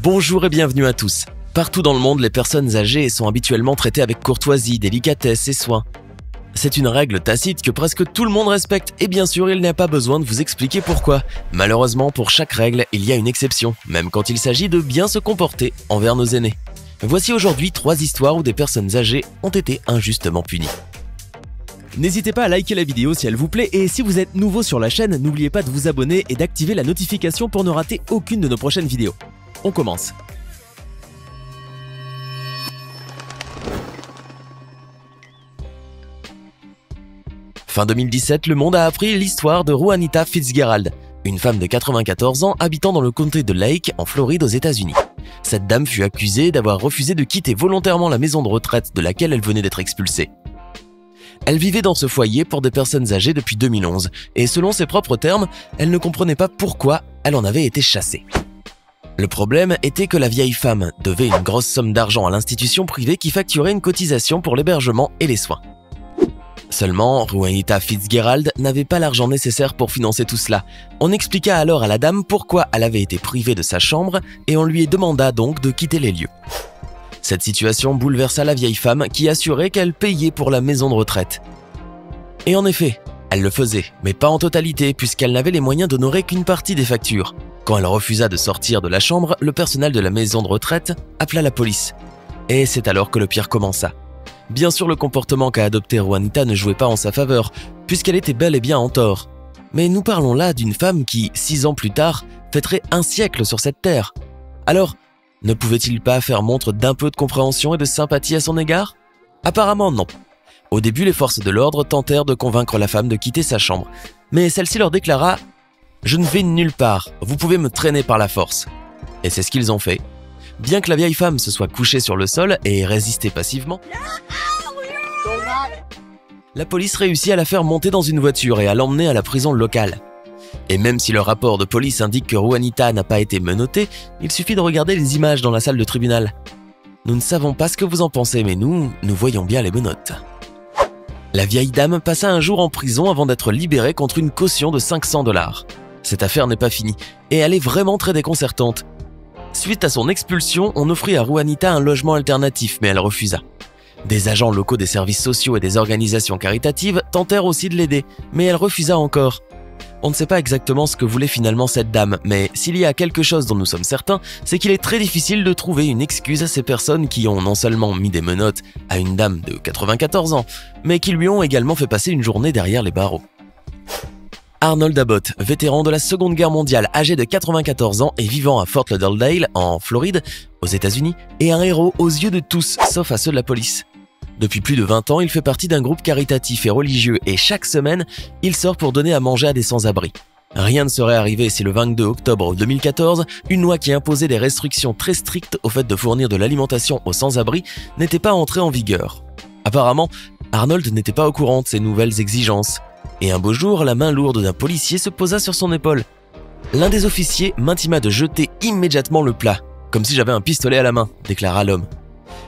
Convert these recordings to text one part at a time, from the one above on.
Bonjour et bienvenue à tous. Partout dans le monde, les personnes âgées sont habituellement traitées avec courtoisie, délicatesse et soin. C'est une règle tacite que presque tout le monde respecte et bien sûr, il n'y a pas besoin de vous expliquer pourquoi. Malheureusement, pour chaque règle, il y a une exception, même quand il s'agit de bien se comporter envers nos aînés. Voici aujourd'hui 3 histoires où des personnes âgées ont été injustement punies. N'hésitez pas à liker la vidéo si elle vous plaît et si vous êtes nouveau sur la chaîne, n'oubliez pas de vous abonner et d'activer la notification pour ne rater aucune de nos prochaines vidéos. On commence. Fin 2017, le monde a appris l'histoire de Juanita Fitzgerald, une femme de 94 ans habitant dans le comté de Lake, en Floride, aux États-Unis. Cette dame fut accusée d'avoir refusé de quitter volontairement la maison de retraite de laquelle elle venait d'être expulsée. Elle vivait dans ce foyer pour des personnes âgées depuis 2011 et selon ses propres termes, elle ne comprenait pas pourquoi elle en avait été chassée. Le problème était que la vieille femme devait une grosse somme d'argent à l'institution privée qui facturait une cotisation pour l'hébergement et les soins. Seulement, Juanita Fitzgerald n'avait pas l'argent nécessaire pour financer tout cela. On expliqua alors à la dame pourquoi elle avait été privée de sa chambre et on lui demanda donc de quitter les lieux. Cette situation bouleversa la vieille femme qui assurait qu'elle payait pour la maison de retraite. Et en effet, elle le faisait, mais pas en totalité puisqu'elle n'avait les moyens d'honorer qu'une partie des factures. Quand elle refusa de sortir de la chambre, le personnel de la maison de retraite appela la police. Et c'est alors que le pire commença. Bien sûr, le comportement qu'a adopté Juanita ne jouait pas en sa faveur, puisqu'elle était bel et bien en tort. Mais nous parlons là d'une femme qui, 6 ans plus tard, fêterait un siècle sur cette terre. Alors, ne pouvait-il pas faire montre d'un peu de compréhension et de sympathie à son égard? Apparemment non. Au début, les forces de l'ordre tentèrent de convaincre la femme de quitter sa chambre, mais celle-ci leur déclara « Je ne vais nulle part, vous pouvez me traîner par la force ». Et c'est ce qu'ils ont fait. Bien que la vieille femme se soit couchée sur le sol et résisté passivement, la police réussit à la faire monter dans une voiture et à l'emmener à la prison locale. Et même si le rapport de police indique que Juanita n'a pas été menottée, il suffit de regarder les images dans la salle de tribunal. Nous ne savons pas ce que vous en pensez, mais nous voyons bien les menottes. La vieille dame passa un jour en prison avant d'être libérée contre une caution de 500 $. Cette affaire n'est pas finie, et elle est vraiment très déconcertante. Suite à son expulsion, on offrit à Juanita un logement alternatif, mais elle refusa. Des agents locaux des services sociaux et des organisations caritatives tentèrent aussi de l'aider, mais elle refusa encore. On ne sait pas exactement ce que voulait finalement cette dame, mais s'il y a quelque chose dont nous sommes certains, c'est qu'il est très difficile de trouver une excuse à ces personnes qui ont non seulement mis des menottes à une dame de 94 ans, mais qui lui ont également fait passer une journée derrière les barreaux. Arnold Abbott, vétéran de la Seconde Guerre mondiale, âgé de 94 ans et vivant à Fort Lauderdale, en Floride, aux États-Unis, est un héros aux yeux de tous, sauf à ceux de la police. Depuis plus de 20 ans, il fait partie d'un groupe caritatif et religieux et chaque semaine, il sort pour donner à manger à des sans-abri. Rien ne serait arrivé si le 22 octobre 2014, une loi qui imposait des restrictions très strictes au fait de fournir de l'alimentation aux sans-abri n'était pas entrée en vigueur. Apparemment, Arnold n'était pas au courant de ces nouvelles exigences. Et un beau jour, la main lourde d'un policier se posa sur son épaule. L'un des officiers m'intima de jeter immédiatement le plat, comme si j'avais un pistolet à la main, déclara l'homme.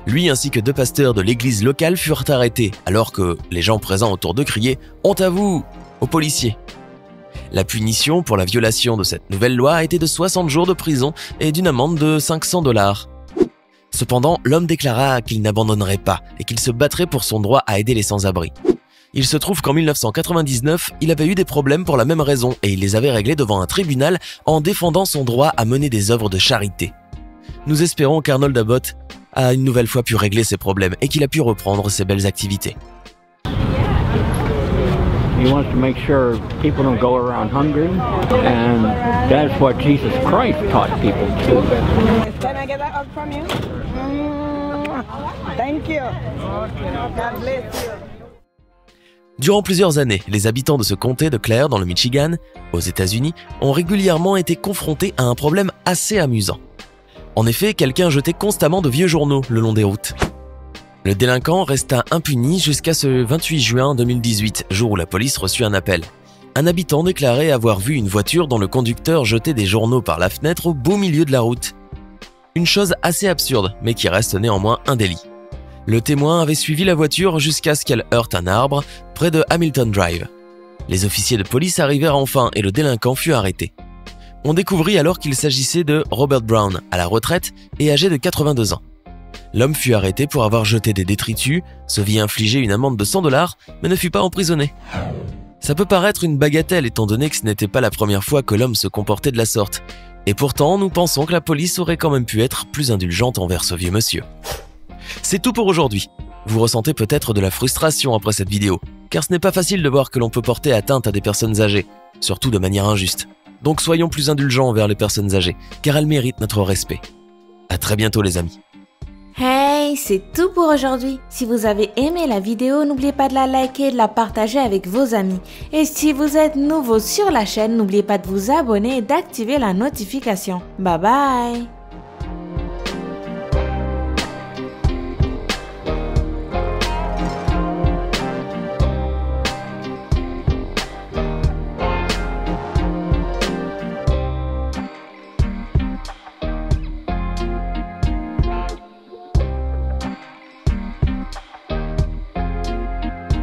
Lui ainsi que 2 pasteurs de l'église locale furent arrêtés, alors que les gens présents autour d'eux criaient « Honte à vous !» aux policiers. La punition pour la violation de cette nouvelle loi a été de 60 jours de prison et d'une amende de 500 $. Cependant, l'homme déclara qu'il n'abandonnerait pas et qu'il se battrait pour son droit à aider les sans-abri. Il se trouve qu'en 1999, il avait eu des problèmes pour la même raison et il les avait réglés devant un tribunal en défendant son droit à mener des œuvres de charité. Nous espérons qu'Arnold Abbott a une nouvelle fois pu régler ses problèmes et qu'il a pu reprendre ses belles activités. He wants to make sure people don't go around hungry, and that's what Jesus Christ taught people to do. Can I get that hug from you? Thank you. God bless you. Durant plusieurs années, les habitants de ce comté de Clare, dans le Michigan, aux États-Unis, ont régulièrement été confrontés à un problème assez amusant. En effet, quelqu'un jetait constamment de vieux journaux le long des routes. Le délinquant resta impuni jusqu'à ce 28 juin 2018, jour où la police reçut un appel. Un habitant déclarait avoir vu une voiture dont le conducteur jetait des journaux par la fenêtre au beau milieu de la route. Une chose assez absurde, mais qui reste néanmoins un délit. Le témoin avait suivi la voiture jusqu'à ce qu'elle heurte un arbre près de Hamilton Drive. Les officiers de police arrivèrent enfin et le délinquant fut arrêté. On découvrit alors qu'il s'agissait de Robert Brown, à la retraite et âgé de 82 ans. L'homme fut arrêté pour avoir jeté des détritus, se vit infliger une amende de 100 $, mais ne fut pas emprisonné. Ça peut paraître une bagatelle étant donné que ce n'était pas la première fois que l'homme se comportait de la sorte. Et pourtant, nous pensons que la police aurait quand même pu être plus indulgente envers ce vieux monsieur. C'est tout pour aujourd'hui. Vous ressentez peut-être de la frustration après cette vidéo, car ce n'est pas facile de voir que l'on peut porter atteinte à des personnes âgées, surtout de manière injuste. Donc soyons plus indulgents envers les personnes âgées, car elles méritent notre respect. À très bientôt les amis. Hey, c'est tout pour aujourd'hui. Si vous avez aimé la vidéo, n'oubliez pas de la liker et de la partager avec vos amis. Et si vous êtes nouveau sur la chaîne, n'oubliez pas de vous abonner et d'activer la notification. Bye bye!